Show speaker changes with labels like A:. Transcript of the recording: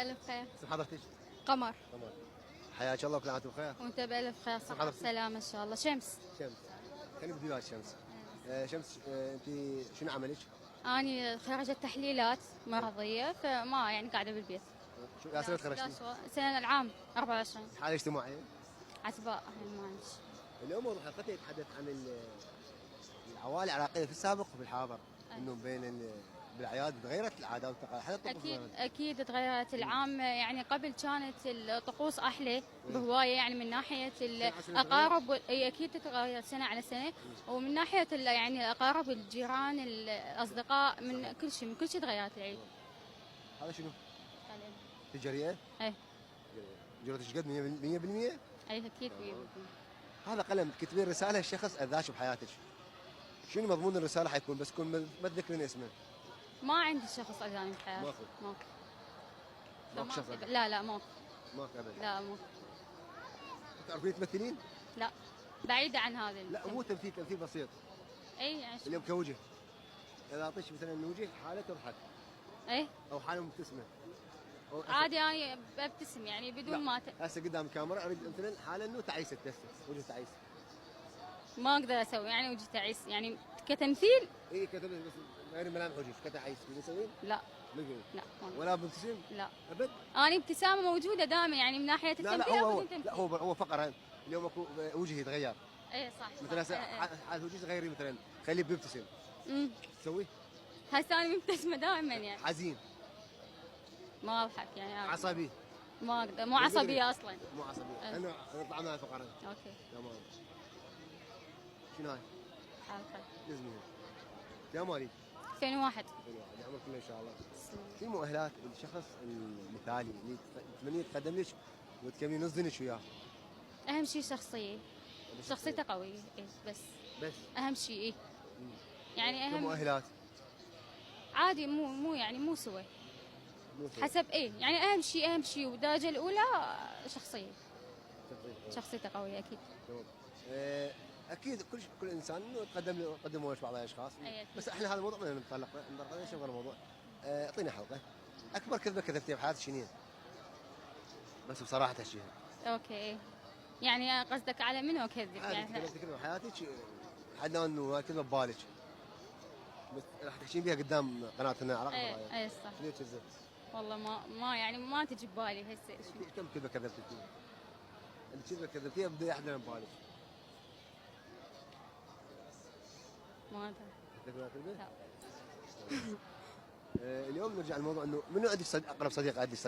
A: بألف خير.
B: اسم حضرتك؟
A: قمر.
B: قمر. حياك الله وكل عام وانتم بخير.
A: وانت بألف خير، صحة
B: حضرتك؟
A: وسلامة ان شاء الله. شمس.
B: شمس. خلينا نبدي وياك شمس. شمس، انت شنو عملك؟
A: اني خرجت تحليلات مرضية، فما يعني قاعدة بالبيت.
B: شو يا سنة تخرجتي؟
A: سنة العام 24.
B: حالة اجتماعية؟
A: عتباء ما عندي.
B: اليوم موضوع حلقتي يتحدث عن العوائل العراقية في السابق وفي الحاضر، انه بالاعياد تغيرت العادات والتقاليد حتى الطقوس.
A: اكيد تغيرت العام، يعني قبل كانت الطقوس احلى بهوايه، يعني من ناحيه الاقارب اكيد تتغير سنه على سنه، ومن ناحيه يعني الاقارب الجيران الاصدقاء، من كل شيء تغيرت العيد.
B: هذا شنو؟ تجاريه؟
A: اي.
B: جرت ايش قد 100%؟
A: اي اكيد 100%.
B: هذا قلم تكتبين رساله لشخص اذاك بحياتك، شنو مضمون الرساله حيكون؟ بس تكون ما تذكرين اسمه.
A: ما عندي شخص اذاني بحياتي.
B: ماكو شخص؟
A: لا ماكو.
B: ماكو ابدا؟
A: لا ماكو.
B: تعرفين تمثلين؟
A: لا، بعيدة عن هذا
B: لا مو تمثيل بسيط.
A: اي يعني
B: اليوم كوجه، اذا اعطيك مثلا وجه حاله تضحك
A: اي
B: او حاله مبتسمه
A: عادي، انا ببتسم يعني بدون ما
B: هسه قدام الكاميرا اريد مثلا حاله انه تعيسه، وجه تعيس.
A: ما اقدر اسوي يعني وجه تعيس يعني كتمثيل.
B: اي كتب بس غير ملامح وجهك كتعيس تسوين؟
A: لا
B: لا
A: ما
B: ولا ببتسم؟
A: لا
B: ابد.
A: انا ابتسامه موجوده دائما، يعني من ناحيه التمثيل.
B: لا هو فقره اليوم اكو وجهي يتغير.
A: اي صح.
B: مثلا هسه حال وجهي غيري، مثلا خليه بيبتسم. تسوي؟
A: هسه انا مبتسمه دائما يعني.
B: حزين؟
A: ما اضحك يعني.
B: عصبي؟
A: ما اقدر، مو عصبيه اصلا.
B: مو عصبيه. انا نطلع معي فقره.
A: اوكي
B: تمام. شنو هاي؟
A: حلقه
B: اسمها يا مالي
A: 2001.
B: عمرك كله ان شاء الله. في مؤهلات الشخص المثالي اللي تتمنين يتقدم لك وتكملين نص دينك وياه؟
A: اهم شيء شخصيته قويه. إيه بس اهم شيء. ايه يعني اهم
B: مؤهلات
A: عادي، مو يعني مو سوى حسب ايه يعني. اهم شيء والدرجه الاولى شخصيته قويه اكيد.
B: تمام. اكيد كل انسان يقدم له بعض الاشخاص. بس احنا هذا الموضوع ما نتطرق ليش غير الموضوع. اعطينا حلقه. اكبر كذبه كذبتيها بحياتك شنو؟ بس بصراحه هالشيء.
A: اوكي، يعني قصدك على منو كذب؟ يعني
B: كذبه بحياتك حدنا انه كذبه ببالك، بس راح تحكين بها قدام قناتنا عراق.
A: اي صح.
B: شنو كذبت؟
A: والله ما يعني ما تجي ببالي هسه.
B: كم كذبه كذبتي؟ الكذبه كذبتيها بدا احد ببالك؟
A: ما ادري.
B: اليوم نرجع للموضوع انه منو عندك اقرب صديق عندك